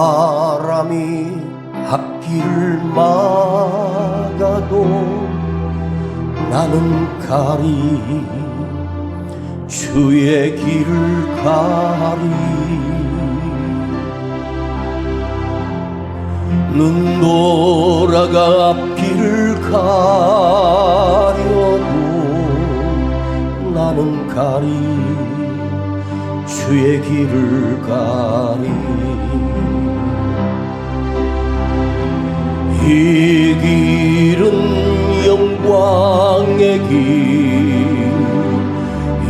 비바람이 앞길을 막아도 나는 가리 주의 길을 가리 눈 돌아가 앞길을 가려도 나는 가리 주의 길을 가리 이 길은 영광의 길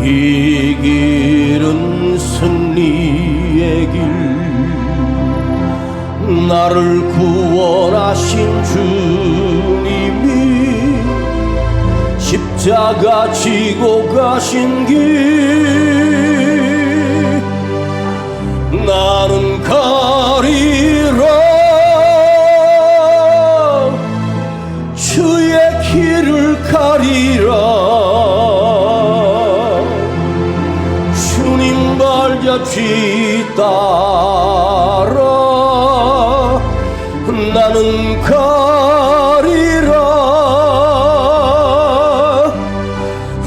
이 길은 승리의 길 나를 구원하신 주님이 십자가 지고 가신 길 나는 가리라 주의 길을 가리라 주님 발자취 따라 나는 가리라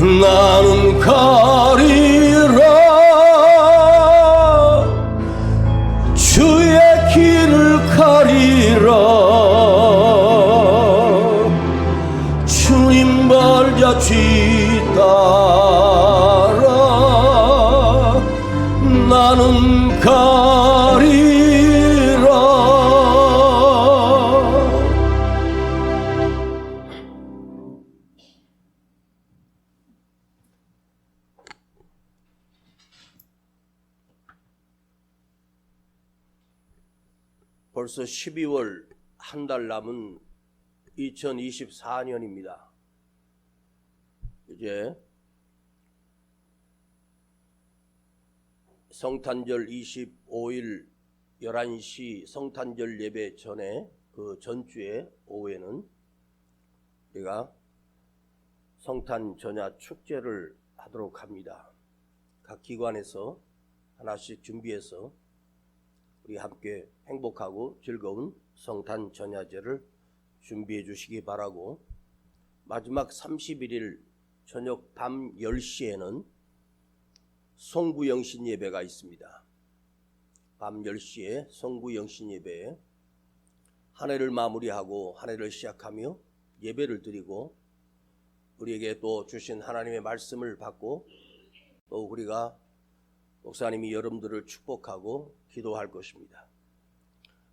나는 가리라 주의 길을 가리라 주님 발자취 따라 나는 가리라 벌써 12월 한 달 남은 2024년입니다. 이제 성탄절 25일 11시 성탄절 예배 전에 그 전주에 오후에는 우리가 성탄 전야 축제를 하도록 합니다. 각 기관에서 하나씩 준비해서 우리 함께 행복하고 즐거운 성탄 전야제를 준비해 주시기 바라고 마지막 31일 저녁 밤 10시에는 송구 영신 예배가 있습니다. 밤 10시에 송구 영신 예배에 한 해를 마무리하고 한 해를 시작하며 예배를 드리고 우리에게 또 주신 하나님의 말씀을 받고 또 우리가 목사님이 여러분들을 축복하고 기도할 것입니다.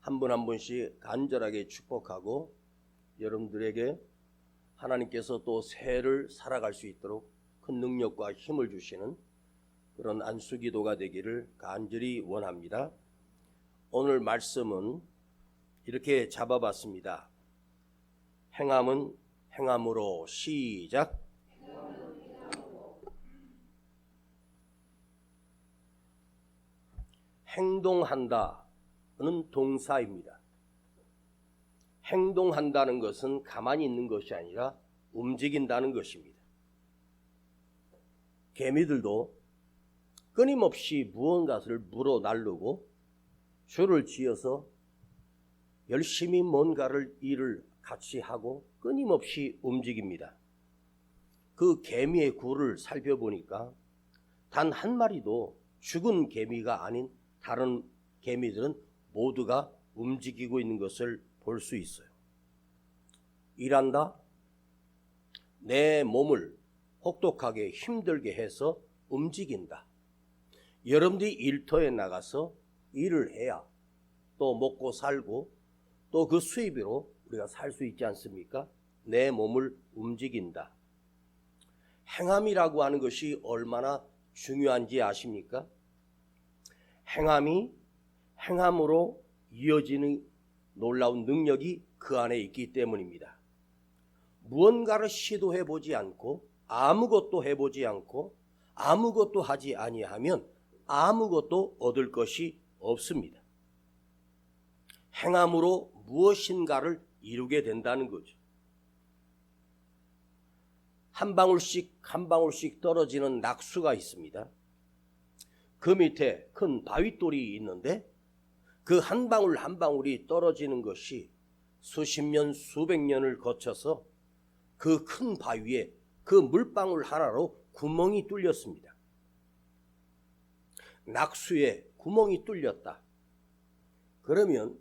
한 분 한 분씩 간절하게 축복하고 여러분들에게 하나님께서 또 새해를 살아갈 수 있도록 큰 능력과 힘을 주시는 그런 안수기도가 되기를 간절히 원합니다. 오늘 말씀은 이렇게 잡아봤습니다. 행함은 행함으로 시작. 행동한다는 동사입니다. 행동한다는 것은 가만히 있는 것이 아니라 움직인다는 것입니다. 개미들도 끊임없이 무언가를 물어 나르고 줄을 지어서 열심히 뭔가를 일을 같이 하고 끊임없이 움직입니다. 그 개미의 굴을 살펴보니까 단 한 마리도 죽은 개미가 아닌 다른 개미들은 모두가 움직이고 있는 것을 볼 수 있어요. 일한다? 내 몸을 혹독하게 힘들게 해서 움직인다. 여러분들이 일터에 나가서 일을 해야 또 먹고 살고 또 그 수입으로 우리가 살 수 있지 않습니까? 내 몸을 움직인다. 행함이라고 하는 것이 얼마나 중요한지 아십니까? 행함이 행함으로 이어지는 놀라운 능력이 그 안에 있기 때문입니다. 무언가를 시도해보지 않고 아무것도 해보지 않고 아무것도 하지 아니하면 아무것도 얻을 것이 없습니다. 행함으로 무엇인가를 이루게 된다는 거죠. 한 방울씩 한 방울씩 떨어지는 낙수가 있습니다. 그 밑에 큰 바윗돌이 있는데 그 한 방울 한 방울이 떨어지는 것이 수십 년, 수백 년을 거쳐서 그 큰 바위에 그 물방울 하나로 구멍이 뚫렸습니다. 낙수에 구멍이 뚫렸다. 그러면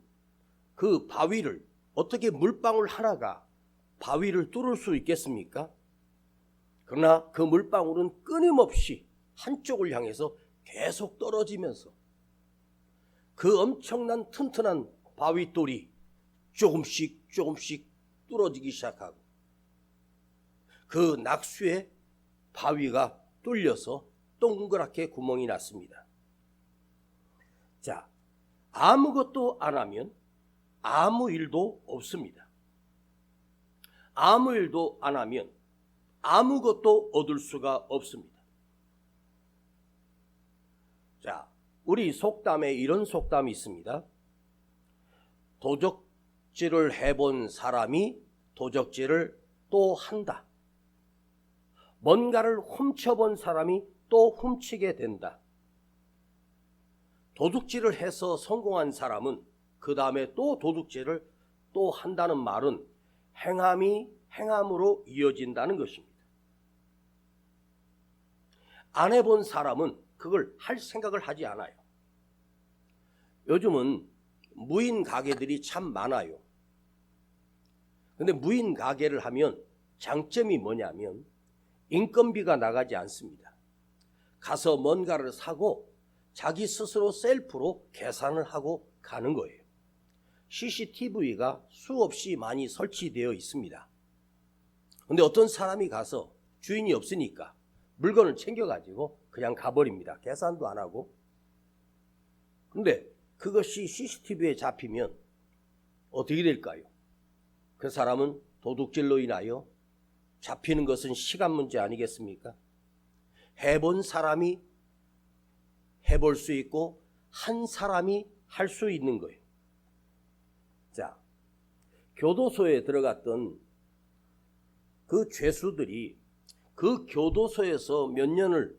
그 바위를 어떻게 물방울 하나가 바위를 뚫을 수 있겠습니까? 그러나 그 물방울은 끊임없이 한쪽을 향해서 계속 떨어지면서 그 엄청난 튼튼한 바위돌이 조금씩 뚫어지기 시작하고 그 낙수에 바위가 뚫려서 동그랗게 구멍이 났습니다. 자, 아무것도 안 하면 아무 일도 없습니다. 아무 일도 안 하면 아무것도 얻을 수가 없습니다. 자, 우리 속담에 이런 속담이 있습니다. 도적질을 해본 사람이 도적질을 또 한다. 뭔가를 훔쳐본 사람이 또 훔치게 된다. 도둑질을 해서 성공한 사람은 그 다음에 또 도둑질을 또 한다는 말은 행함이 행함으로 이어진다는 것입니다. 안 해본 사람은 그걸 할 생각을 하지 않아요. 요즘은 무인 가게들이 참 많아요. 근데 무인 가게를 하면 장점이 뭐냐면 인건비가 나가지 않습니다. 가서 뭔가를 사고 자기 스스로 셀프로 계산을 하고 가는 거예요. CCTV가 수없이 많이 설치되어 있습니다. 근데 어떤 사람이 가서 주인이 없으니까 물건을 챙겨가지고 그냥 가버립니다. 계산도 안 하고. 근데 그것이 CCTV에 잡히면 어떻게 될까요? 그 사람은 도둑질로 인하여 잡히는 것은 시간 문제 아니겠습니까? 해본 사람이 해볼 수 있고 한 사람이 할 수 있는 거예요. 자, 교도소에 들어갔던 그 죄수들이 그 교도소에서 몇 년을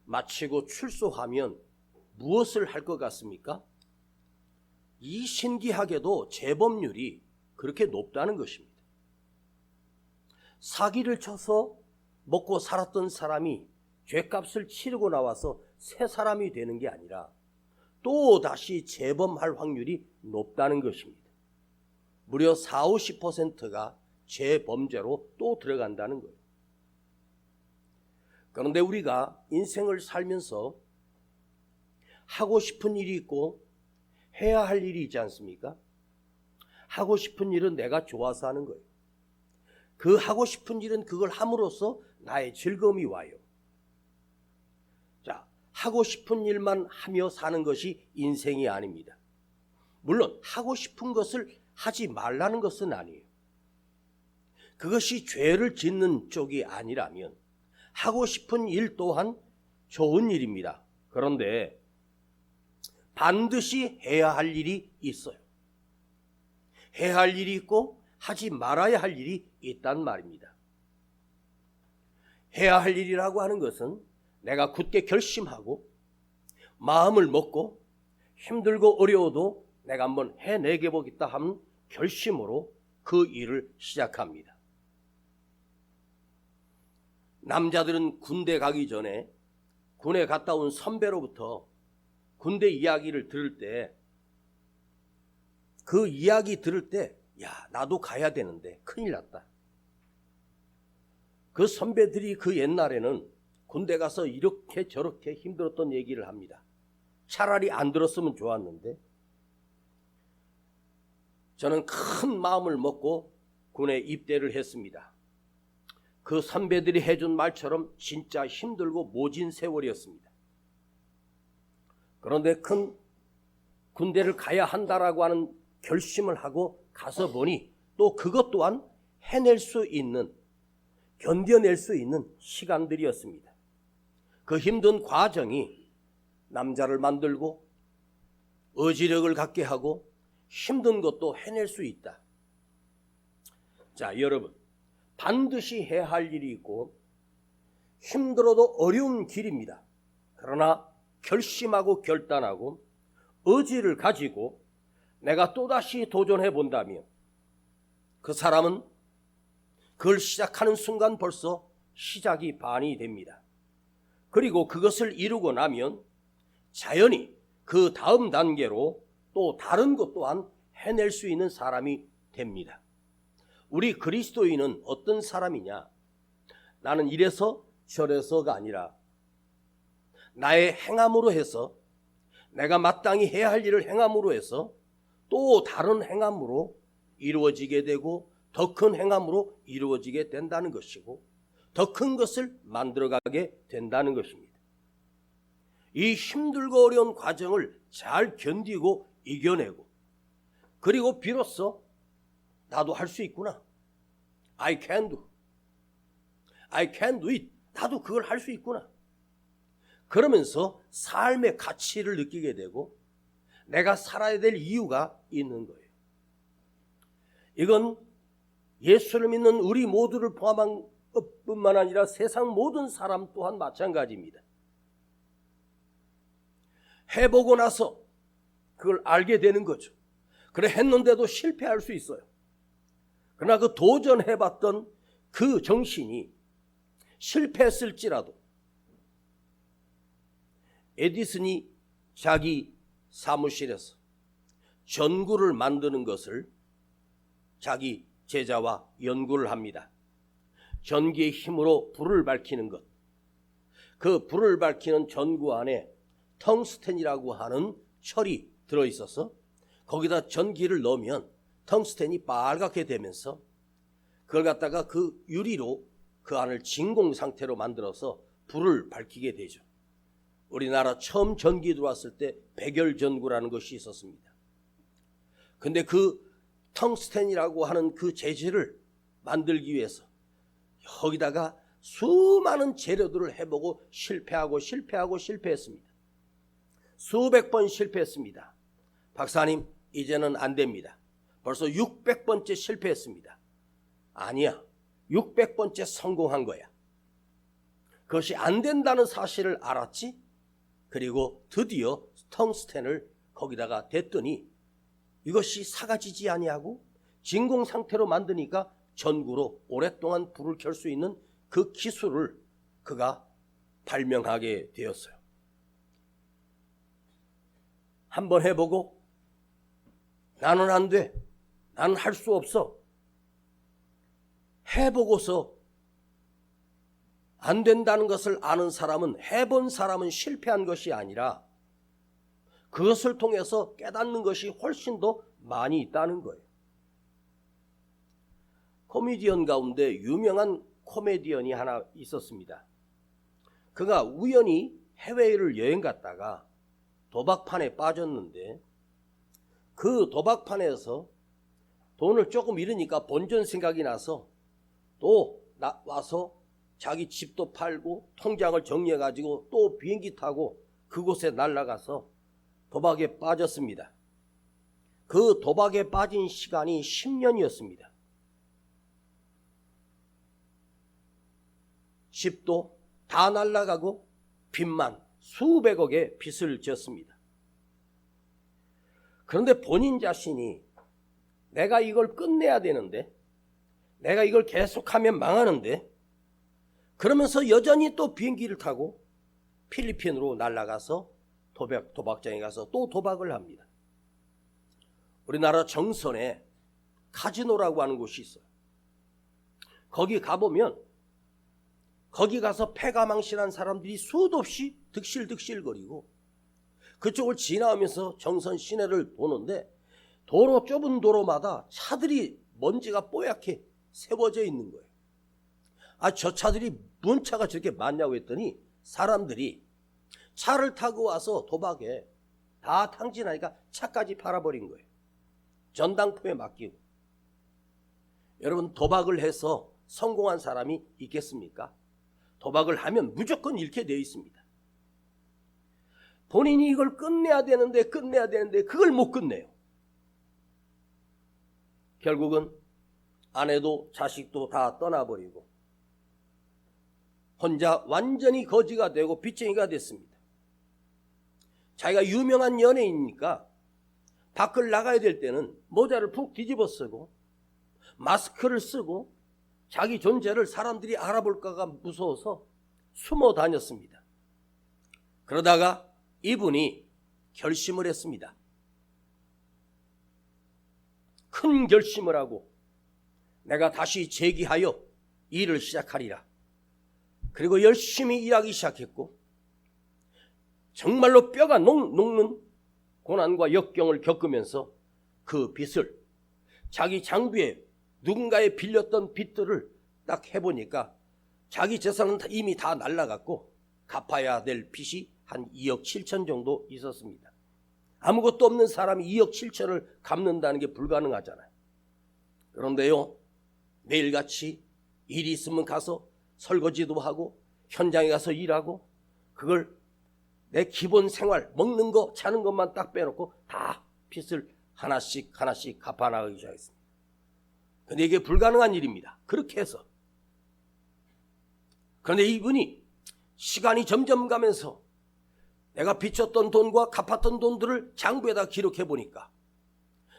마치고 출소하면 무엇을 할 것 같습니까? 이 신기하게도 재범률이 그렇게 높다는 것입니다. 사기를 쳐서 먹고 살았던 사람이 죄값을 치르고 나와서 새 사람이 되는 게 아니라 또 다시 재범할 확률이 높다는 것입니다. 무려 40~50%가 재범죄로 또 들어간다는 거예요. 그런데 우리가 인생을 살면서 하고 싶은 일이 있고 해야 할 일이 있지 않습니까? 하고 싶은 일은 내가 좋아서 하는 거예요. 그 하고 싶은 일은 그걸 함으로써 나의 즐거움이 와요. 자, 하고 싶은 일만 하며 사는 것이 인생이 아닙니다. 물론 하고 싶은 것을 하지 말라는 것은 아니에요. 그것이 죄를 짓는 쪽이 아니라면 하고 싶은 일 또한 좋은 일입니다. 그런데 반드시 해야 할 일이 있어요. 해야 할 일이 있고 하지 말아야 할 일이 있단 말입니다. 해야 할 일이라고 하는 것은 내가 굳게 결심하고 마음을 먹고 힘들고 어려워도 내가 한번 해내게 보겠다 하는 결심으로 그 일을 시작합니다. 남자들은 군대 가기 전에 군에 갔다 온 선배로부터 군대 이야기를 들을 때 그 이야기 들을 때 야, 나도 가야 되는데 큰일 났다. 그 선배들이 그 옛날에는 군대 가서 이렇게 저렇게 힘들었던 얘기를 합니다. 차라리 안 들었으면 좋았는데 저는 큰 마음을 먹고 군에 입대를 했습니다. 그 선배들이 해준 말처럼 진짜 힘들고 모진 세월이었습니다. 그런데 큰 군대를 가야 한다라고 하는 결심을 하고 가서 보니 또 그것 또한 해낼 수 있는, 견뎌낼 수 있는 시간들이었습니다. 그 힘든 과정이 남자를 만들고 의지력을 갖게 하고 힘든 것도 해낼 수 있다. 자, 여러분, 반드시 해야 할 일이 있고 힘들어도 어려운 길입니다. 그러나 결심하고 결단하고 의지를 가지고 내가 또다시 도전해 본다면 그 사람은 그걸 시작하는 순간 벌써 시작이 반이 됩니다. 그리고 그것을 이루고 나면 자연히 그 다음 단계로 또 다른 것 또한 해낼 수 있는 사람이 됩니다. 우리 그리스도인은 어떤 사람이냐? 나는 이래서 저래서가 아니라 나의 행함으로 해서, 내가 마땅히 해야 할 일을 행함으로 해서 또 다른 행함으로 이루어지게 되고 더 큰 행함으로 이루어지게 된다는 것이고 더 큰 것을 만들어가게 된다는 것입니다. 이 힘들고 어려운 과정을 잘 견디고 이겨내고 그리고 비로소 나도 할 수 있구나. I can do it. 나도 그걸 할 수 있구나. 그러면서 삶의 가치를 느끼게 되고 내가 살아야 될 이유가 있는 거예요. 이건 예수를 믿는 우리 모두를 포함한 뿐만 아니라 세상 모든 사람 또한 마찬가지입니다. 해보고 나서 그걸 알게 되는 거죠. 그래 했는데도 실패할 수 있어요. 그러나 그 도전해봤던 그 정신이 실패했을지라도 에디슨이 자기 사무실에서 전구를 만드는 것을 자기 제자와 연구를 합니다. 전기의 힘으로 불을 밝히는 것. 그 불을 밝히는 전구 안에 텅스텐이라고 하는 철이 들어있어서 거기다 전기를 넣으면 텅스텐이 빨갛게 되면서 그걸 갖다가 그 유리로 그 안을 진공 상태로 만들어서 불을 밝히게 되죠. 우리나라 처음 전기 들어왔을 때 백열전구라는 것이 있었습니다. 근데 그 텅스텐이라고 하는 그 재질을 만들기 위해서 여기다가 수많은 재료들을 해보고 실패했습니다. 수백 번 실패했습니다. 박사님, 이제는 안 됩니다. 벌써 600번째 실패했습니다. 아니야, 600번째 성공한 거야. 그것이 안 된다는 사실을 알았지. 그리고 드디어 텅스텐을 거기다가 댔더니 이것이 사가지지 아니하고 진공 상태로 만드니까 전구로 오랫동안 불을 켤 수 있는 그 기술을 그가 발명하게 되었어요. 한번 해보고 나는 안 돼, 나는 할 수 없어, 해보고서 안 된다는 것을 아는 사람은, 해본 사람은 실패한 것이 아니라 그것을 통해서 깨닫는 것이 훨씬 더 많이 있다는 거예요. 코미디언 가운데 유명한 코미디언이 하나 있었습니다. 그가 우연히 해외를 여행 갔다가 도박판에 빠졌는데 그 도박판에서 돈을 조금 잃으니까 본전 생각이 나서 또 와서 자기 집도 팔고 통장을 정리해가지고 또 비행기 타고 그곳에 날아가서 도박에 빠졌습니다. 그 도박에 빠진 시간이 10년이었습니다. 집도 다 날아가고 빚만 수백억의 빚을 졌습니다. 그런데 본인 자신이 내가 이걸 끝내야 되는데, 내가 이걸 계속하면 망하는데, 그러면서 여전히 또 비행기를 타고 필리핀으로 날아가서 도박장에 가서 또 도박을 합니다. 우리나라 정선에 카지노라고 하는 곳이 있어요. 거기 가보면 거기 가서 패가망신한 사람들이 수도 없이 득실득실거리고 그쪽을 지나가면서 정선 시내를 보는데 도로, 좁은 도로마다 차들이 먼지가 뽀얗게 세워져 있는 거예요. 저 차들이 뭔 차가 저렇게 많냐고 했더니 사람들이 차를 타고 와서 도박에 다 탕진하니까 차까지 팔아버린 거예요. 전당포에 맡기고. 여러분, 도박을 해서 성공한 사람이 있겠습니까? 도박을 하면 무조건 잃게 되어 있습니다. 본인이 이걸 끝내야 되는데 그걸 못 끝내요. 결국은 아내도 자식도 다 떠나버리고 혼자 완전히 거지가 되고 빚쟁이가 됐습니다. 자기가 유명한 연예인이니까 밖을 나가야 될 때는 모자를 푹 뒤집어 쓰고 마스크를 쓰고 자기 존재를 사람들이 알아볼까가 무서워서 숨어 다녔습니다. 그러다가 이분이 결심을 했습니다. 큰 결심을 하고 내가 다시 재기하여 일을 시작하리라. 그리고 열심히 일하기 시작했고 정말로 뼈가 녹는 고난과 역경을 겪으면서 그 빚을 자기 장부에 누군가에 빌렸던 빚들을 딱 해보니까 자기 재산은 이미 다 날라갔고 갚아야 될 빚이 한 2억 7천 정도 있었습니다. 아무것도 없는 사람이 2억 7천을 갚는다는 게 불가능하잖아요. 그런데요, 매일같이 일이 있으면 가서 설거지도 하고 현장에 가서 일하고 그걸 내 기본 생활 먹는 거 자는 것만 딱 빼놓고 다 빚을 하나씩 갚아나가기 시작했습니다. 그런데 이게 불가능한 일입니다. 그렇게 해서. 그런데 이분이 시간이 점점 가면서 내가 빚졌던 돈과 갚았던 돈들을 장부에다 기록해 보니까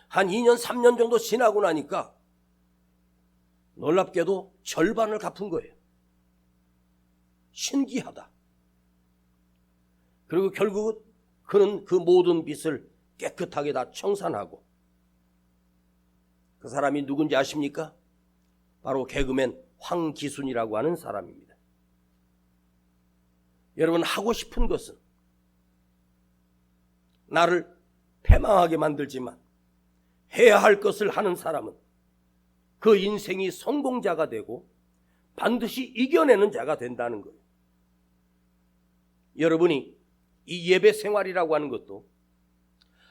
한 2년 3년 정도 지나고 나니까 놀랍게도 절반을 갚은 거예요. 신기하다. 그리고 결국은 그는 그 모든 빚을 깨끗하게 다 청산하고, 그 사람이 누군지 아십니까? 바로 개그맨 황기순이라고 하는 사람입니다. 여러분, 하고 싶은 것은 나를 패망하게 만들지만 해야 할 것을 하는 사람은 그 인생이 성공자가 되고 반드시 이겨내는 자가 된다는 거예요. 여러분이 이 예배 생활이라고 하는 것도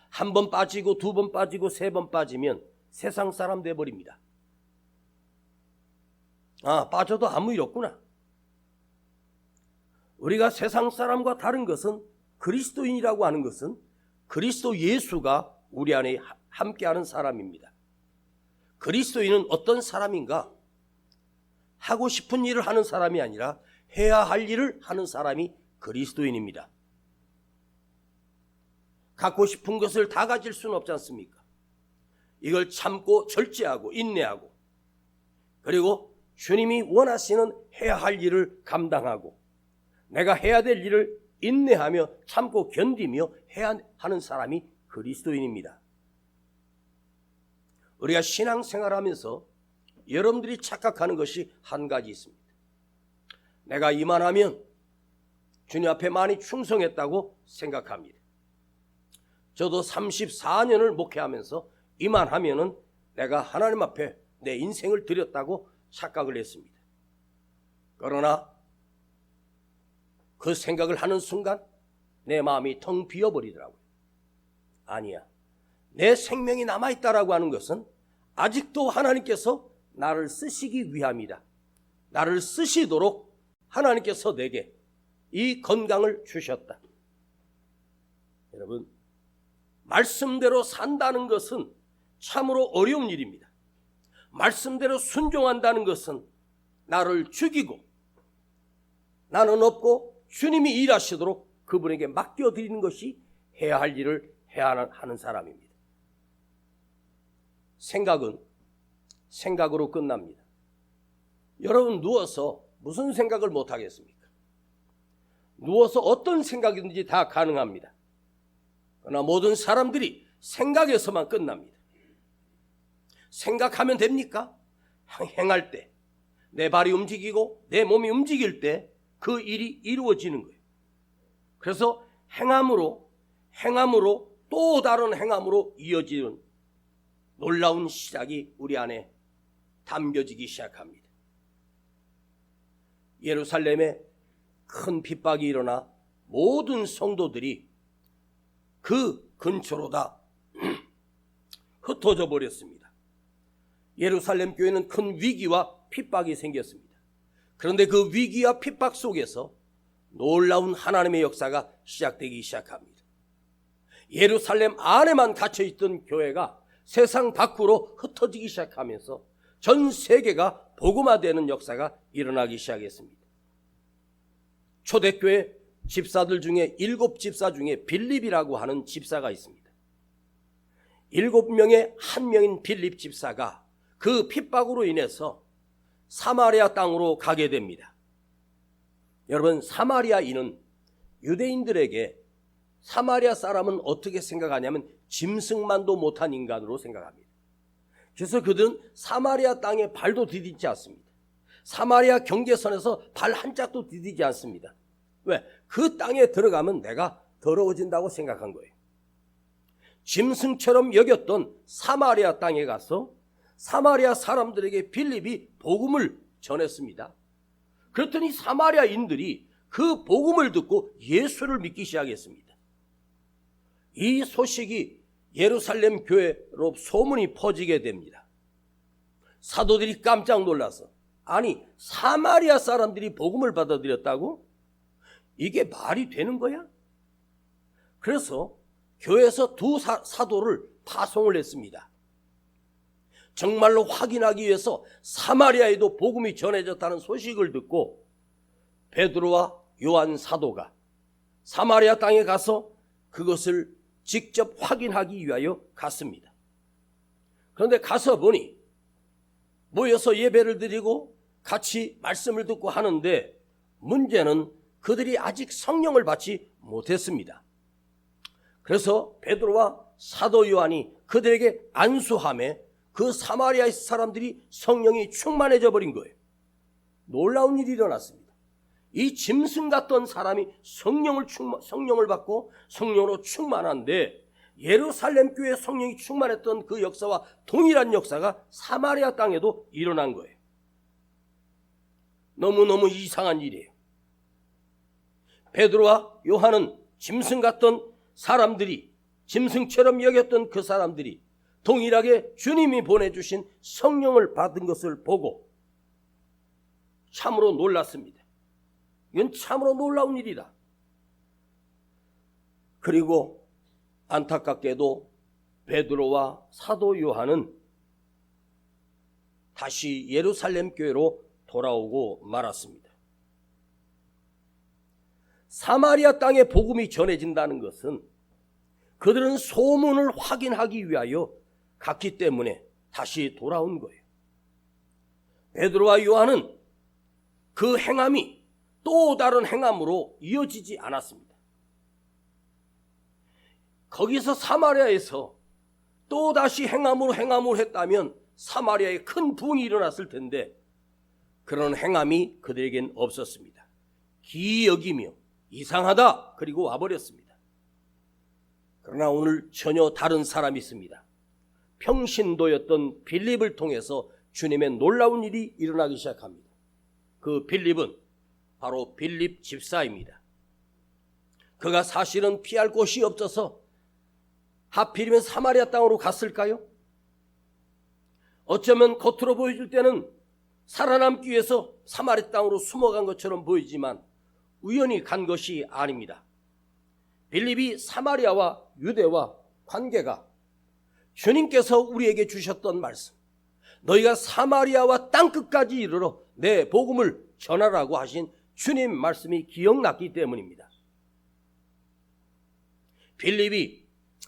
한 번 빠지고 두 번 빠지고 세 번 빠지면 세상 사람 돼버립니다. 아, 빠져도 아무 일 없구나. 우리가 세상 사람과 다른 것은 그리스도인이라고 하는 것은 그리스도 예수가 우리 안에 함께하는 사람입니다. 그리스도인은 어떤 사람인가? 하고 싶은 일을 하는 사람이 아니라 해야 할 일을 하는 사람이 그리스도인입니다. 갖고 싶은 것을 다 가질 수는 없지 않습니까? 이걸 참고 절제하고 인내하고, 그리고 주님이 원하시는 해야 할 일을 감당하고 내가 해야 될 일을 인내하며 참고 견디며 해야 하는 사람이 그리스도인입니다. 우리가 신앙생활하면서 여러분들이 착각하는 것이 한 가지 있습니다. 내가 이만하면 주님 앞에 많이 충성했다고 생각합니다. 저도 34년을 목회하면서 이만하면은 내가 하나님 앞에 내 인생을 드렸다고 착각을 했습니다. 그러나 그 생각을 하는 순간 내 마음이 텅 비어버리더라고요. 아니야, 내 생명이 남아있다라고 하는 것은 아직도 하나님께서 나를 쓰시기 위함이다. 나를 쓰시도록 하나님께서 내게 이 건강을 주셨다. 여러분, 말씀대로 산다는 것은 참으로 어려운 일입니다. 말씀대로 순종한다는 것은 나를 죽이고 나는 없고 주님이 일하시도록 그분에게 맡겨드리는 것이 해야 할 일을 해야 하는 사람입니다. 생각은 생각으로 끝납니다. 여러분, 누워서 무슨 생각을 못하겠습니까? 누워서 어떤 생각이든지 다 가능합니다. 그러나 모든 사람들이 생각에서만 끝납니다. 생각하면 됩니까? 행할 때, 내 발이 움직이고 내 몸이 움직일 때 그 일이 이루어지는 거예요. 그래서 행함으로 또 다른 행함으로 이어지는 놀라운 시작이 우리 안에 담겨지기 시작합니다. 예루살렘에 큰 핍박이 일어나 모든 성도들이 그 근처로 다 흩어져 버렸습니다. 예루살렘 교회는 큰 위기와 핍박이 생겼습니다. 그런데 그 위기와 핍박 속에서 놀라운 하나님의 역사가 시작되기 시작합니다. 예루살렘 안에만 갇혀있던 교회가 세상 밖으로 흩어지기 시작하면서 전 세계가 복음화되는 역사가 일어나기 시작했습니다. 초대교회 집사들 중에 7집사 중에 빌립이라고 하는 집사가 있습니다. 7명의 한 명인 빌립 집사가 그 핍박으로 인해서 사마리아 땅으로 가게 됩니다. 여러분, 사마리아인은 유대인들에게 사마리아 사람은 어떻게 생각하냐면 짐승만도 못한 인간으로 생각합니다. 그래서 그들은 사마리아 땅에 발도 디디지 않습니다. 사마리아 경계선에서 발 한 짝도 디디지 않습니다. 왜? 그 땅에 들어가면 내가 더러워진다고 생각한 거예요. 짐승처럼 여겼던 사마리아 땅에 가서 사마리아 사람들에게 빌립이 복음을 전했습니다. 그랬더니 사마리아인들이 그 복음을 듣고 예수를 믿기 시작했습니다. 이 소식이 예루살렘 교회로 소문이 퍼지게 됩니다. 사도들이 깜짝 놀라서, 아니 사마리아 사람들이 복음을 받아들였다고? 이게 말이 되는 거야? 그래서 교회에서 두 사도를 파송을 했습니다. 정말로 확인하기 위해서 사마리아에도 복음이 전해졌다는 소식을 듣고 베드로와 요한 사도가 사마리아 땅에 가서 그것을 직접 확인하기 위하여 갔습니다. 그런데 가서 보니 모여서 예배를 드리고 같이 말씀을 듣고 하는데 문제는 그들이 아직 성령을 받지 못했습니다. 그래서 베드로와 사도 요한이 그들에게 안수함에 그 사마리아 사람들이 성령이 충만해져 버린 거예요. 놀라운 일이 일어났습니다. 이 짐승 같던 사람이 성령을 받고 성령으로 충만한데 예루살렘 교회에 성령이 충만했던 그 역사와 동일한 역사가 사마리아 땅에도 일어난 거예요. 너무너무 이상한 일이에요. 베드로와 요한은 짐승 같던 사람들이, 짐승처럼 여겼던 그 사람들이 동일하게 주님이 보내주신 성령을 받은 것을 보고 참으로 놀랐습니다. 이건 참으로 놀라운 일이다. 그리고 안타깝게도 베드로와 사도 요한은 다시 예루살렘 교회로 돌아오고 말았습니다. 사마리아 땅에 복음이 전해진다는 것은 그들은 소문을 확인하기 위하여 갔기 때문에 다시 돌아온 거예요. 베드로와 요한은 그 행함이 또 다른 행함으로 이어지지 않았습니다. 거기서 사마리아에서 또 다시 행함으로 했다면 사마리아에 큰 부흥이 일어났을 텐데 그런 행함이 그들에겐 없었습니다. 기이 여기며 이상하다 그리고 와버렸습니다. 그러나 오늘 전혀 다른 사람이 있습니다. 평신도였던 빌립을 통해서 주님의 놀라운 일이 일어나기 시작합니다. 그 빌립은 바로 빌립 집사입니다. 그가 사실은 피할 곳이 없어서 하필이면 사마리아 땅으로 갔을까요? 어쩌면 겉으로 보여줄 때는 살아남기 위해서 사마리아 땅으로 숨어간 것처럼 보이지만 우연히 간 것이 아닙니다. 빌립이 사마리아와 유대와 관계가 주님께서 우리에게 주셨던 말씀, 너희가 사마리아와 땅끝까지 이르러 내 복음을 전하라고 하신 주님 말씀이 기억났기 때문입니다. 빌립이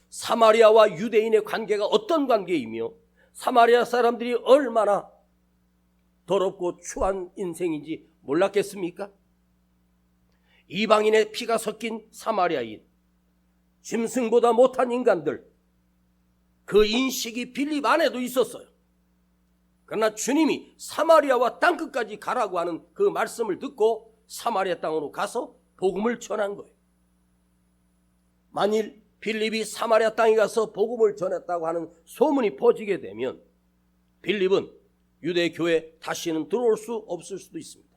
사마리아와 유대인의 관계가 어떤 관계이며 사마리아 사람들이 얼마나 더럽고 추한 인생인지 몰랐겠습니까? 이방인의 피가 섞인 사마리아인, 짐승보다 못한 인간들, 그 인식이 빌립 안에도 있었어요. 그러나 주님이 사마리아와 땅끝까지 가라고 하는 그 말씀을 듣고 사마리아 땅으로 가서 복음을 전한 거예요. 만일 빌립이 사마리아 땅에 가서 복음을 전했다고 하는 소문이 퍼지게 되면 빌립은 유대교회에 다시는 들어올 수 없을 수도 있습니다.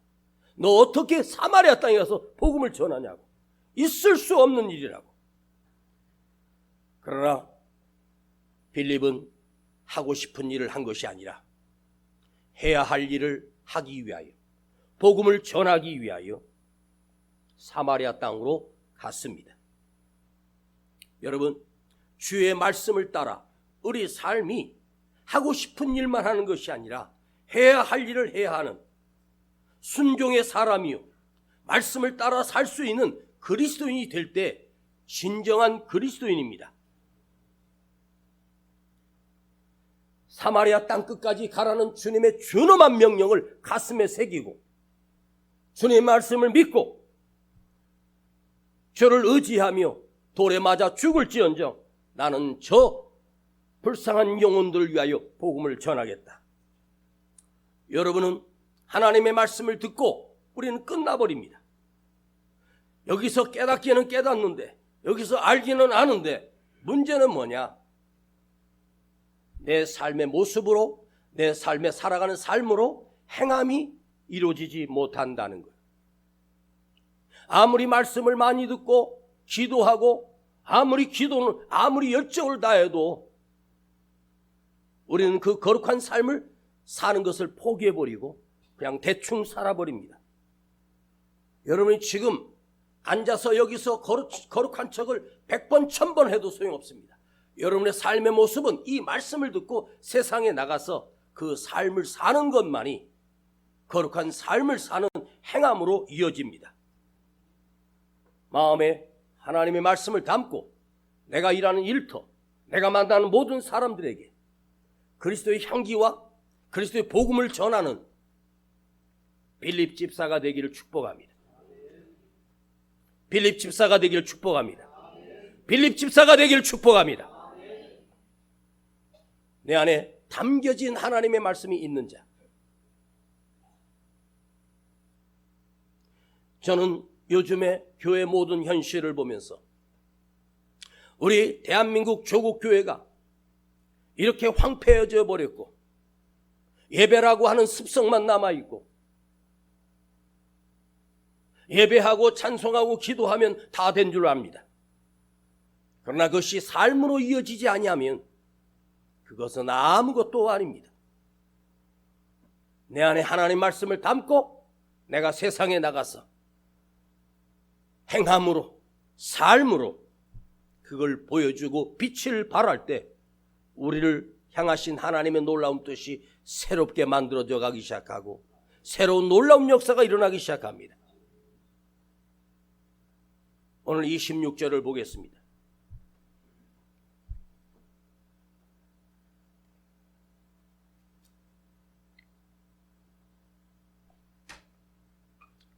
너 어떻게 사마리아 땅에 가서 복음을 전하냐고. 있을 수 없는 일이라고. 그러나 빌립은 하고 싶은 일을 한 것이 아니라 해야 할 일을 하기 위하여, 복음을 전하기 위하여 사마리아 땅으로 갔습니다. 여러분, 주의 말씀을 따라 우리 삶이 하고 싶은 일만 하는 것이 아니라 해야 할 일을 해야 하는 순종의 사람이요, 말씀을 따라 살 수 있는 그리스도인이 될 때 진정한 그리스도인입니다. 사마리아 땅끝까지 가라는 주님의 준엄한 명령을 가슴에 새기고 주님의 말씀을 믿고 주를 의지하며 돌에 맞아 죽을지언정 나는 저 불쌍한 영혼들을 위하여 복음을 전하겠다. 여러분은 하나님의 말씀을 듣고 우리는 끝나버립니다. 여기서 깨닫기는 깨닫는데 여기서 알기는 아는데 문제는 뭐냐? 내 삶의 모습으로 내 삶에 살아가는 삶으로 행함이 이루어지지 못한다는 거예요. 아무리 말씀을 많이 듣고 기도하고 아무리 열정을 다해도 우리는 그 거룩한 삶을 사는 것을 포기해버리고 그냥 대충 살아버립니다. 여러분이 지금 앉아서 여기서 거룩한 척을 100번 1000번 해도 소용없습니다. 여러분의 삶의 모습은 이 말씀을 듣고 세상에 나가서 그 삶을 사는 것만이 거룩한 삶을 사는 행함으로 이어집니다. 마음에 하나님의 말씀을 담고 내가 일하는 일터, 내가 만나는 모든 사람들에게 그리스도의 향기와 그리스도의 복음을 전하는 빌립 집사가 되기를 축복합니다. 빌립 집사가 되기를 축복합니다. 빌립 집사가 되기를 축복합니다. 내 안에 담겨진 하나님의 말씀이 있는 자. 저는 요즘에 교회 모든 현실을 보면서 우리 대한민국 조국교회가 이렇게 황폐해져 버렸고 예배라고 하는 습성만 남아있고 예배하고 찬송하고 기도하면 다 된 줄 압니다. 그러나 그것이 삶으로 이어지지 아니하면 그것은 아무것도 아닙니다. 내 안에 하나님 말씀을 담고 내가 세상에 나가서 행함으로 삶으로 그걸 보여주고 빛을 발할 때 우리를 향하신 하나님의 놀라운 뜻이 새롭게 만들어져 가기 시작하고 새로운 놀라운 역사가 일어나기 시작합니다. 오늘 26절을 보겠습니다.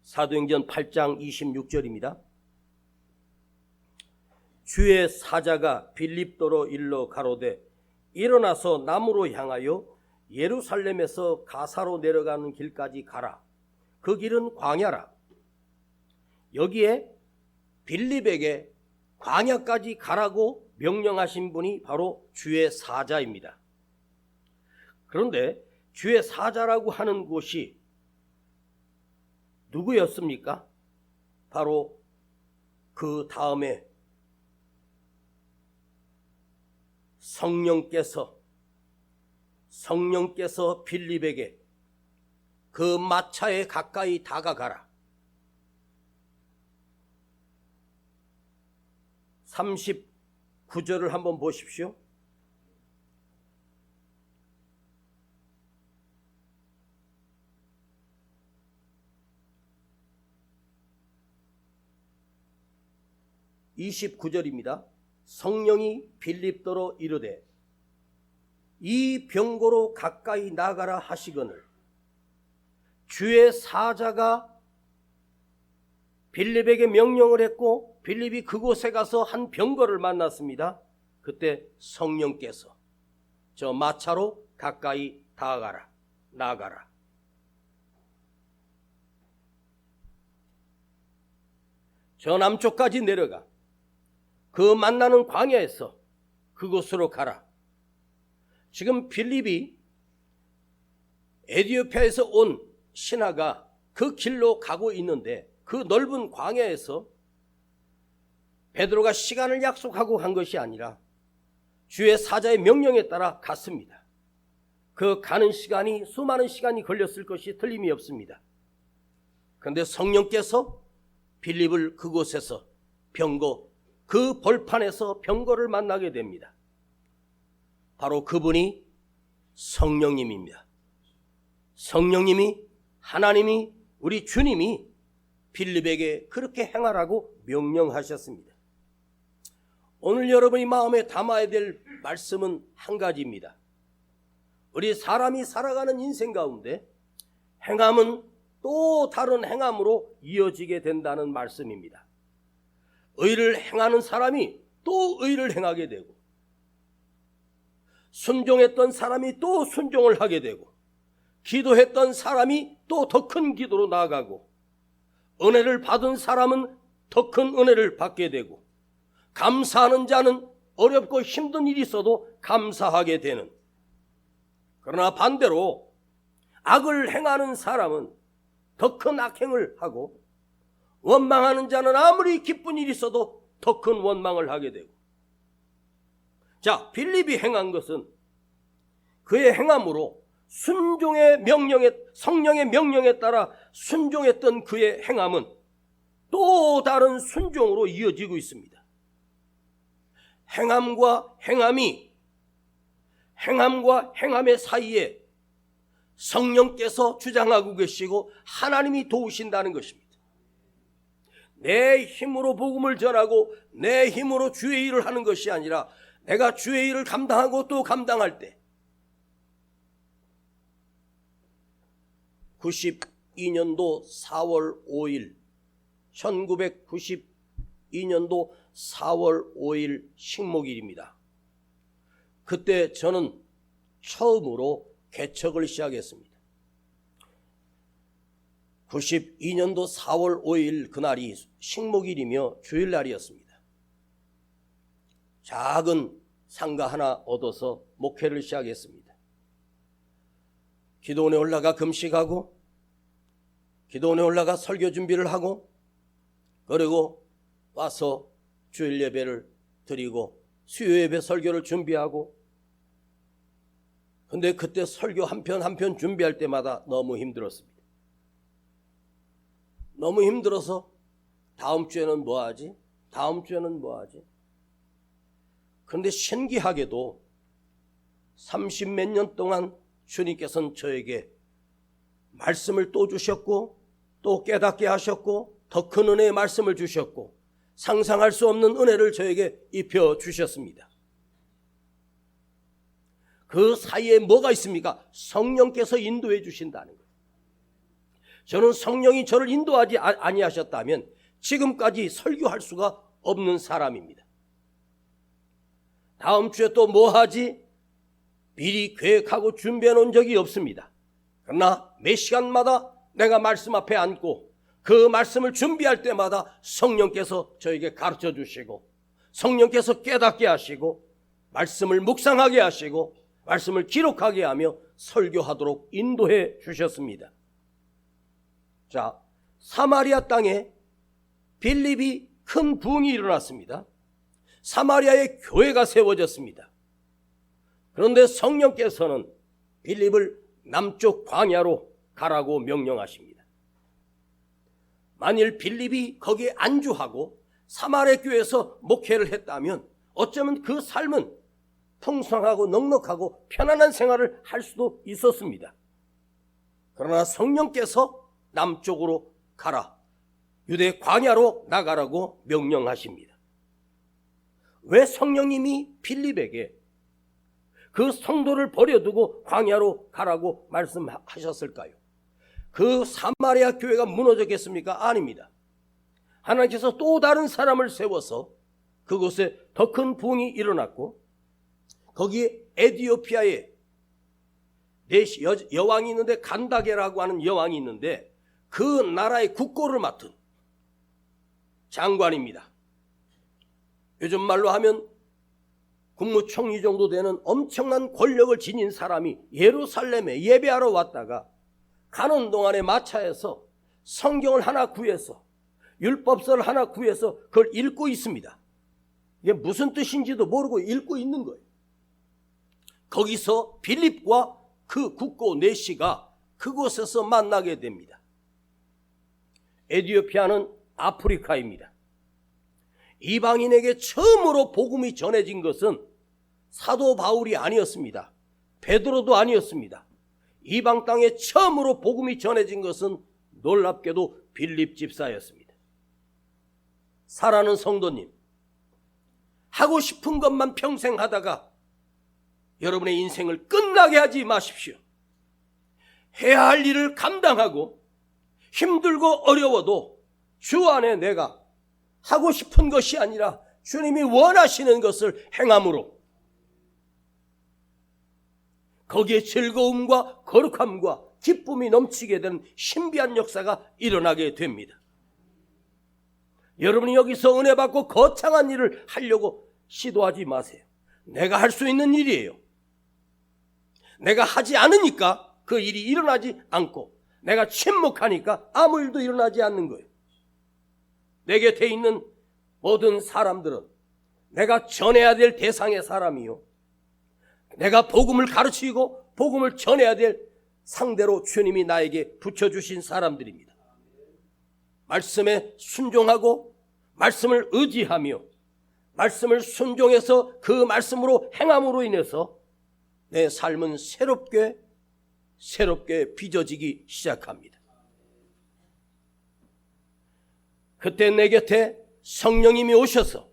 사도행전 8장 26절입니다. 주의 사자가 빌립도로 일러 가로되 일어나서 남으로 향하여 예루살렘에서 가사로 내려가는 길까지 가라. 그 길은 광야라. 여기에 빌립에게 광야까지 가라고 명령하신 분이 바로 주의 사자입니다. 그런데 주의 사자라고 하는 곳이 누구였습니까? 바로 그 다음에 성령께서 빌립에게 그 마차에 가까이 다가가라. 39절을 한번 보십시오. (29절입니다) 성령이 빌립도로 이르되 이 병고로 가까이 나가라 하시거늘 주의 사자가 빌립에게 명령을 했고 빌립이 그곳에 가서 한 병거를 만났습니다. 그때 성령께서 저 마차로 가까이 다가가라, 나가라. 저 남쪽까지 내려가 그 만나는 광야에서 그곳으로 가라. 지금 빌립이 에티오피아에서 온 신하가 그 길로 가고 있는데 그 넓은 광야에서 베드로가 시간을 약속하고 간 것이 아니라 주의 사자의 명령에 따라 갔습니다. 그 가는 시간이 수많은 시간이 걸렸을 것이 틀림이 없습니다. 그런데 성령께서 빌립을 그곳에서 병거, 그 벌판에서 병거를 만나게 됩니다. 바로 그분이 성령님입니다. 성령님이, 하나님이, 우리 주님이 빌립에게 그렇게 행하라고 명령하셨습니다. 오늘 여러분이 마음에 담아야 될 말씀은 한 가지입니다. 우리 사람이 살아가는 인생 가운데 행함은 또 다른 행함으로 이어지게 된다는 말씀입니다. 의를 행하는 사람이 또 의를 행하게 되고, 순종했던 사람이 또 순종을 하게 되고, 기도했던 사람이 또 더 큰 기도로 나아가고, 은혜를 받은 사람은 더 큰 은혜를 받게 되고, 감사하는 자는 어렵고 힘든 일이 있어도 감사하게 되는, 그러나 반대로 악을 행하는 사람은 더 큰 악행을 하고, 원망하는 자는 아무리 기쁜 일이 있어도 더 큰 원망을 하게 되고. 자, 빌립이 행한 것은 그의 행함으로 순종의 명령에, 성령의 명령에 따라 순종했던 그의 행함은 또 다른 순종으로 이어지고 있습니다. 행함과 행함의 사이에 성령께서 주장하고 계시고 하나님이 도우신다는 것입니다. 내 힘으로 복음을 전하고 내 힘으로 주의 일을 하는 것이 아니라 내가 주의 일을 감당하고 또 감당할 때 92년도 4월 5일 1992년도 4월 5일 식목일입니다. 그때 저는 처음으로 개척을 시작했습니다. 92년도 4월 5일 그날이 식목일이며 주일날이었습니다. 작은 상가 하나 얻어서 목회를 시작했습니다. 기도원에 올라가 금식하고, 기도원에 올라가 설교 준비를 하고, 그리고 와서 주일 예배를 드리고 수요 예배 설교를 준비하고. 근데 그때 설교 한 편 준비할 때마다 너무 힘들었습니다. 너무 힘들어서 다음 주에는 뭐 하지? 그런데 신기하게도 30몇 년 동안 주님께서는 저에게 말씀을 또 주셨고, 또 깨닫게 하셨고, 더 큰 은혜의 말씀을 주셨고, 상상할 수 없는 은혜를 저에게 입혀 주셨습니다. 그 사이에 뭐가 있습니까? 성령께서 인도해 주신다는 거예요. 저는 성령이 저를 인도하지 아니하셨다면 지금까지 설교할 수가 없는 사람입니다. 다음 주에 또 뭐 하지? 미리 계획하고 준비해 놓은 적이 없습니다. 그러나 매 시간마다 내가 말씀 앞에 앉고 그 말씀을 준비할 때마다 성령께서 저에게 가르쳐 주시고, 성령께서 깨닫게 하시고, 말씀을 묵상하게 하시고, 말씀을 기록하게 하며 설교하도록 인도해 주셨습니다. 자, 사마리아 땅에 빌립이 큰 부흥이 일어났습니다. 사마리아에 교회가 세워졌습니다. 그런데 성령께서는 빌립을 남쪽 광야로 가라고 명령하십니다. 만일 빌립이 거기에 안주하고 사마리아 교회에서 목회를 했다면 어쩌면 그 삶은 풍성하고 넉넉하고 편안한 생활을 할 수도 있었습니다. 그러나 성령께서 남쪽으로 가라, 유대 광야로 나가라고 명령하십니다. 왜 성령님이 빌립에게 그 성도를 버려두고 광야로 가라고 말씀하셨을까요? 그 사마리아 교회가 무너졌겠습니까? 아닙니다. 하나님께서 또 다른 사람을 세워서 그곳에 더 큰 부흥이 일어났고, 거기에 에티오피아에 여왕이 있는데 간다게라고 하는 여왕이 있는데 그 나라의 국고를 맡은 장관입니다. 요즘 말로 하면 국무총리 정도 되는 엄청난 권력을 지닌 사람이 예루살렘에 예배하러 왔다가 가는 동안에 마차에서 성경을 하나 구해서, 율법서를 하나 구해서 그걸 읽고 있습니다. 이게 무슨 뜻인지도 모르고 읽고 있는 거예요. 거기서 빌립과 그 국고 내시가 그곳에서 만나게 됩니다. 에티오피아는 아프리카입니다. 이방인에게 처음으로 복음이 전해진 것은 사도 바울이 아니었습니다. 베드로도 아니었습니다. 이방 땅에 처음으로 복음이 전해진 것은 놀랍게도 빌립 집사였습니다. 사랑하는 성도님, 하고 싶은 것만 평생 하다가 여러분의 인생을 끝나게 하지 마십시오. 해야 할 일을 감당하고 힘들고 어려워도 주 안에 내가 하고 싶은 것이 아니라 주님이 원하시는 것을 행함으로 거기에 즐거움과 거룩함과 기쁨이 넘치게 되는 신비한 역사가 일어나게 됩니다. 여러분이 여기서 은혜 받고 거창한 일을 하려고 시도하지 마세요. 내가 할 수 있는 일이에요. 내가 하지 않으니까 그 일이 일어나지 않고, 내가 침묵하니까 아무 일도 일어나지 않는 거예요. 내 곁에 있는 모든 사람들은 내가 전해야 될 대상의 사람이요, 내가 복음을 가르치고 복음을 전해야 될 상대로 주님이 나에게 붙여주신 사람들입니다. 말씀에 순종하고 말씀을 의지하며 말씀을 순종해서 그 말씀으로 행함으로 인해서 내 삶은 새롭게 빚어지기 시작합니다. 그때 내 곁에 성령님이 오셔서,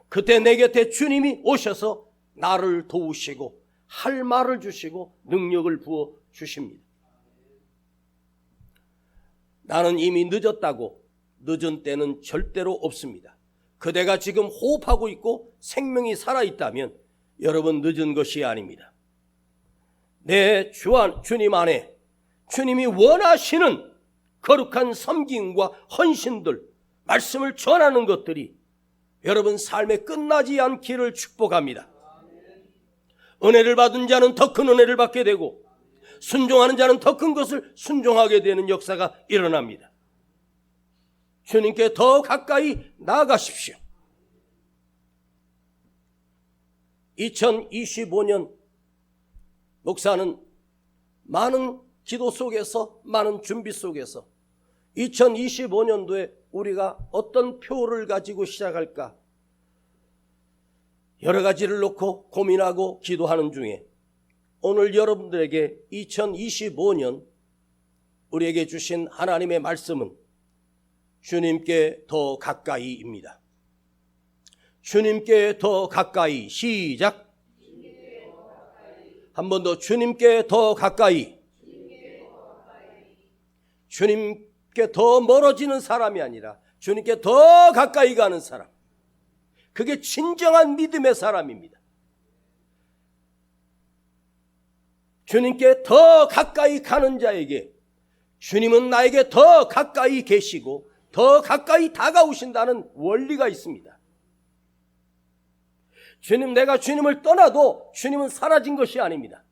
그때 내 곁에 주님이 오셔서 나를 도우시고 할 말을 주시고 능력을 부어 주십니다. 나는 이미 늦었다고 늦은 때는 절대로 없습니다. 그대가 지금 호흡하고 있고 생명이 살아있다면 여러분 늦은 것이 아닙니다. 내 주님 안에 주님이 원하시는 거룩한 섬김과 헌신들, 말씀을 전하는 것들이 여러분 삶에 끝나지 않기를 축복합니다. 은혜를 받은 자는 더 큰 은혜를 받게 되고 순종하는 자는 더 큰 것을 순종하게 되는 역사가 일어납니다. 주님께 더 가까이 나아가십시오. 2025년 목사는 많은 기도 속에서, 많은 준비 속에서 2025년도에 우리가 어떤 표를 가지고 시작할까 여러 가지를 놓고 고민하고 기도하는 중에 오늘 여러분들에게 2025년 우리에게 주신 하나님의 말씀은 주님께 더 가까이입니다. 주님께 더 가까이. 시작. 한 번 더. 주님께 더 가까이. 주님께 더 멀어지는 사람이 아니라 주님께 더 가까이 가는 사람, 그게 진정한 믿음의 사람입니다. 주님께 더 가까이 가는 자에게 주님은 나에게 더 가까이 계시고 더 가까이 다가오신다는 원리가 있습니다. 내가 주님을 떠나도 주님은 사라진 것이 아닙니다.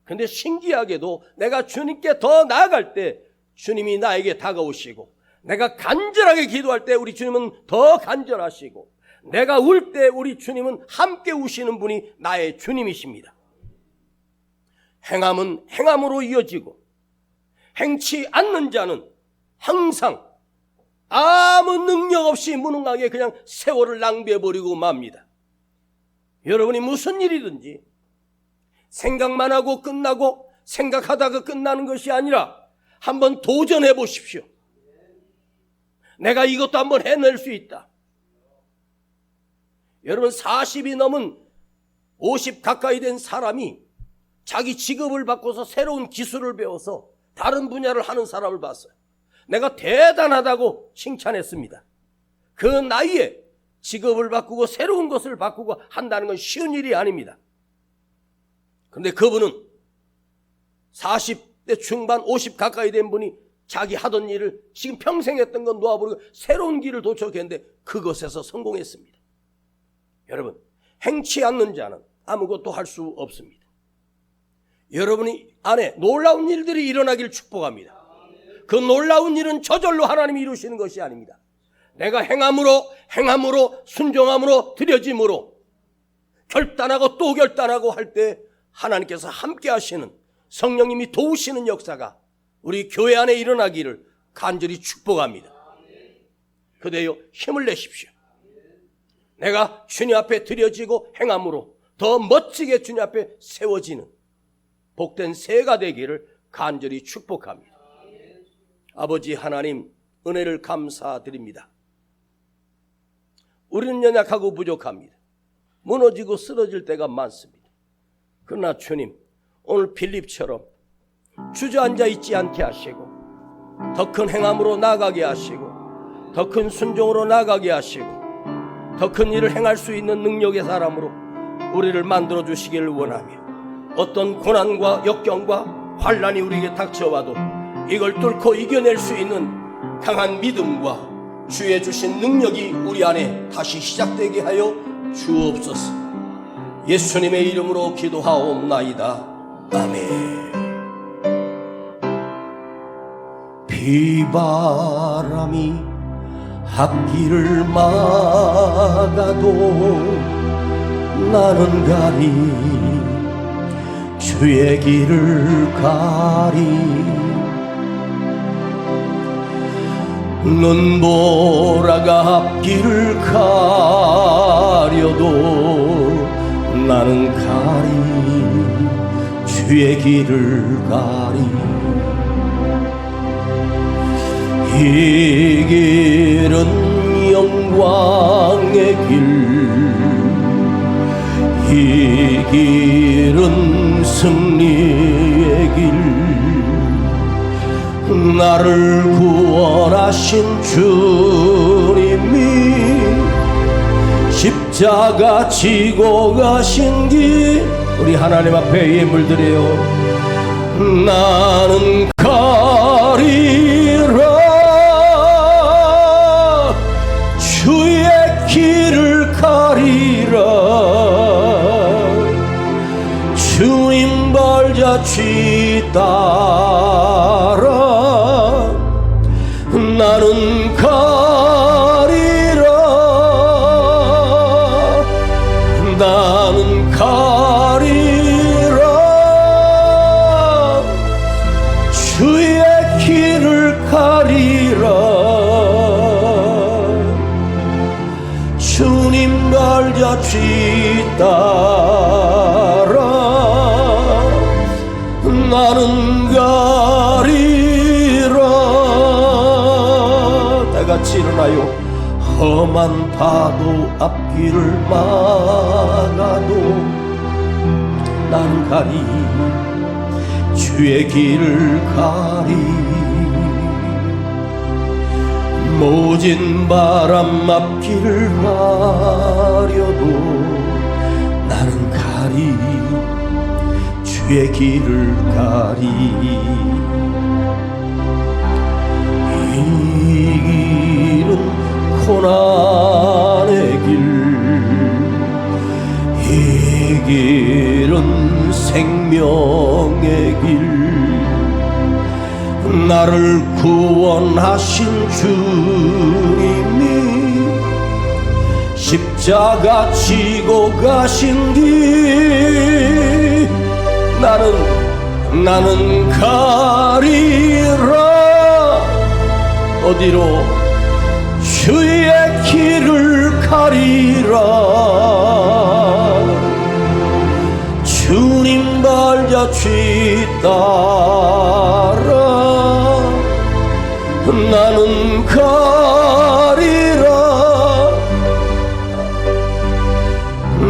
그런데 신기하게도 내가 주님께 더 나아갈 때 주님이 나에게 다가오시고, 내가 간절하게 기도할 때 우리 주님은 더 간절하시고, 내가 울 때 우리 주님은 함께 우시는 분이 나의 주님이십니다. 행함은 행함으로 이어지고 행치 않는 자는 항상 아무 능력 없이 무능하게 그냥 세월을 낭비해버리고 맙니다. 여러분이 무슨 일이든지 생각만 하고 끝나고 생각하다가 끝나는 것이 아니라 한번 도전해 보십시오. 내가 이것도 한번 해낼 수 있다. 여러분 40이 넘은 50 가까이 된 사람이 자기 직업을 바꿔서 새로운 기술을 배워서 다른 분야를 하는 사람을 봤어요. 내가 대단하다고 칭찬했습니다. 그 나이에 직업을 바꾸고 새로운 것을 바꾸고 한다는 건 쉬운 일이 아닙니다. 그런데 그분은 40대 중반 50 가까이 된 분이 자기 하던 일을 지금 평생 했던 건 놓아버리고 새로운 길을 도척했는데 그것에서 성공했습니다. 여러분, 행치 않는 자는 아무것도 할 수 없습니다. 여러분이 안에 놀라운 일들이 일어나길 축복합니다. 그 놀라운 일은 저절로 하나님이 이루시는 것이 아닙니다. 내가 행함으로 순종함으로 드려짐으로 결단하고 또 결단하고 할 때 하나님께서 함께 하시는, 성령님이 도우시는 역사가 우리 교회 안에 일어나기를 간절히 축복합니다. 그대여 힘을 내십시오. 내가 주님 앞에 드려지고 행함으로 더 멋지게 주님 앞에 세워지는 복된 새가 되기를 간절히 축복합니다. 아버지 하나님, 은혜를 감사드립니다. 우리는 연약하고 부족합니다. 무너지고 쓰러질 때가 많습니다. 그러나 주님, 오늘 빌립처럼 주저앉아 있지 않게 하시고 더 큰 행함으로 나가게 하시고 더 큰 순종으로 나가게 하시고 더 큰 일을 행할 수 있는 능력의 사람으로 우리를 만들어 주시기를 원하며, 어떤 고난과 역경과 환난이 우리에게 닥쳐와도 이걸 뚫고 이겨낼 수 있는 강한 믿음과 주의 주신 능력이 우리 안에 다시 시작되게 하여 주옵소서. 예수님의 이름으로 기도하옵나이다. 아멘. 비바람이 앞길을 막아도 나는 가리 주의 길을 가리. 눈보라가 앞길을 가려도 나는 가리 주의 길을 가리. 이 길은 영광의 길, 이 길은 승리의 길, 나를 구원하신 주님이 십자가 지고 가신 길. 우리 하나님 앞에 예물 드려요. 나는 가리라 주의 길을 가리라. 주님 발자취 따라 나는 가리라. 나는 가리라 주의 길을 가리라. 주님 발자취 따라 나는 가리라. 다같이 일어나요. 험한 파도 앞길을 막아도 나는 가리 주의 길을 가리. 모진 바람 앞길을 가려도 나는 가리 주의 길을 가리. 이 길은 고난의 길, 이 길은 생명의 길, 나를 구원하신 주님이 십자가 지고 가신 길. 나는 가리라. 어디로? 주의 길을 가리라. 주님 발자취 따라 나는 가리라.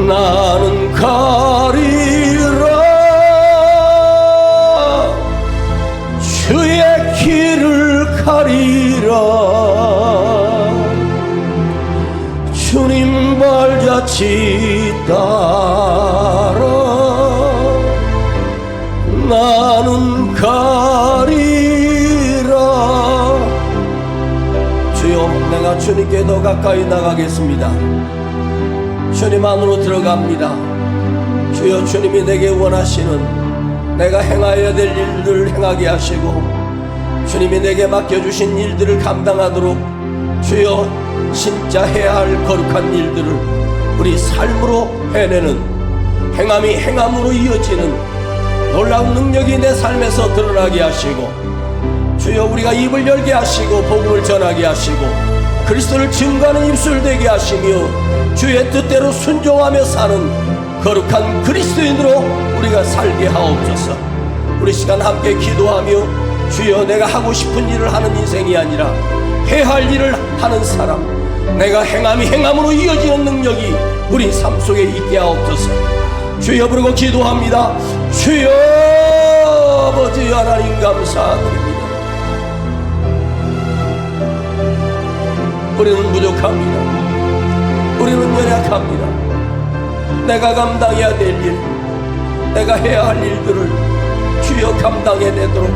나는 가리라. 주의 길을 가리라. 주님 발자취 따라 나는 가리라. 주여, 내가 주님께 더 가까이 나가겠습니다. 주님 안으로 들어갑니다. 주여, 주님이 내게 원하시는 내가 행하여야 될 일들을 행하게 하시고 주님이 내게 맡겨주신 일들을 감당하도록 주여, 진짜 해야 할 거룩한 일들을 우리 삶으로 해내는, 행함이 행함으로 이어지는 놀라운 능력이 내 삶에서 드러나게 하시고 주여, 우리가 입을 열게 하시고 복음을 전하게 하시고 그리스도를 증거하는 입술 되게 하시며 주의 뜻대로 순종하며 사는 거룩한 그리스도인으로 우리가 살게 하옵소서. 우리 시간 함께 기도하며 주여, 내가 하고 싶은 일을 하는 인생이 아니라 해야 할 일을 하는 사람, 내가 행함이 행함으로 이어지는 능력이 우리 삶 속에 있게 하옵소서. 주여 부르고 기도합니다. 주여 아버지 하나님 감사드립니다. 우리는 부족합니다. 우리는 연약합니다. 내가 감당해야 될 일, 내가 해야 할 일들을 주여 감당해내도록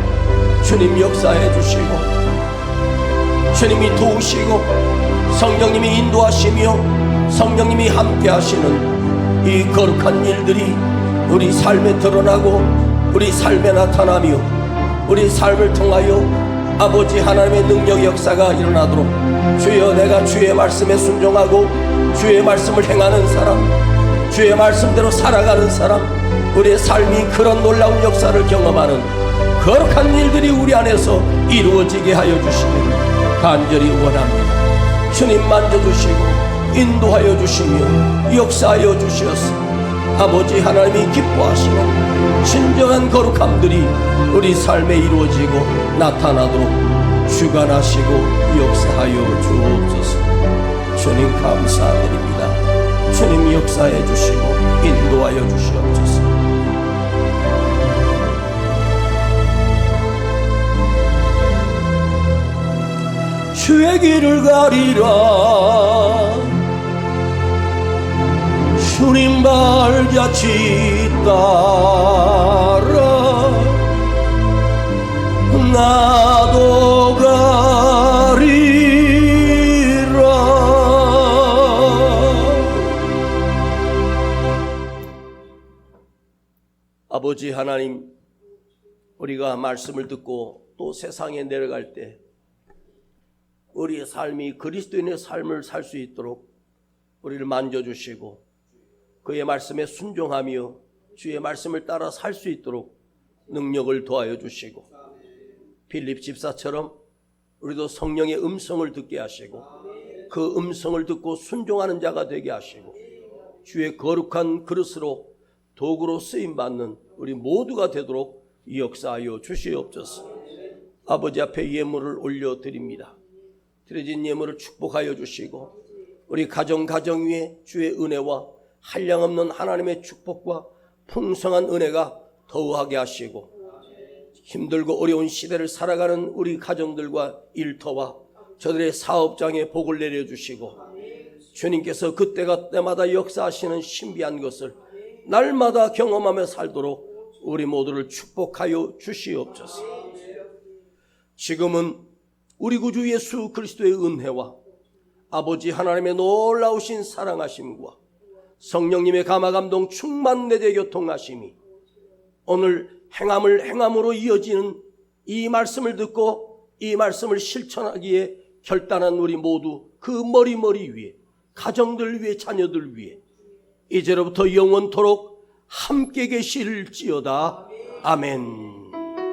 주님 역사해 주시고, 주님이 도우시고 성령님이 인도하시며 성령님이 함께 하시는 이 거룩한 일들이 우리 삶에 드러나고 우리 삶에 나타나며 우리 삶을 통하여 아버지 하나님의 능력 역사가 일어나도록 주여, 내가 주의 말씀에 순종하고 주의 말씀을 행하는 사람, 주의 말씀대로 살아가는 사람, 우리의 삶이 그런 놀라운 역사를 경험하는 거룩한 일들이 우리 안에서 이루어지게 하여 주시기를 간절히 원합니다. 주님 만져주시고 인도하여 주시며 역사하여 주시옵소서. 아버지 하나님이 기뻐하시는 진정한 거룩함들이 우리 삶에 이루어지고 나타나도록 주관하시고 역사하여 주옵소서. 주님 감사드립니다. 주님 역사해 주시고 인도하여 주시옵소서. 주의 길을 가리라. 주님 발자취 따라 나도 가리라. 아버지 하나님, 우리가 말씀을 듣고 또 세상에 내려갈 때 우리의 삶이 그리스도인의 삶을 살 수 있도록 우리를 만져주시고 그의 말씀에 순종하며 주의 말씀을 따라 살 수 있도록 능력을 도와여 주시고, 빌립 집사처럼 우리도 성령의 음성을 듣게 하시고 그 음성을 듣고 순종하는 자가 되게 하시고 주의 거룩한 그릇으로 도구로 쓰임받는 우리 모두가 되도록 역사하여 주시옵소서. 아버지 앞에 예물을 올려드립니다. 드려진 예물을 축복하여 주시고 우리 가정 위에 주의 은혜와 한량없는 하나님의 축복과 풍성한 은혜가 더하게 하시고, 힘들고 어려운 시대를 살아가는 우리 가정들과 일터와 저들의 사업장에 복을 내려주시고, 주님께서 그때가 때마다 역사하시는 신비한 것을 날마다 경험하며 살도록 우리 모두를 축복하여 주시옵소서. 지금은 우리 구주 예수 그리스도의 은혜와 아버지 하나님의 놀라우신 사랑하심과 성령님의 감화감동 충만 내재 교통하심이 오늘 행함을 행함으로 이어지는 이 말씀을 듣고 이 말씀을 실천하기에 결단한 우리 모두 그 머리 위에, 가정들 위에, 자녀들 위에 이제로부터 영원토록 함께 계실지어다. 아멘.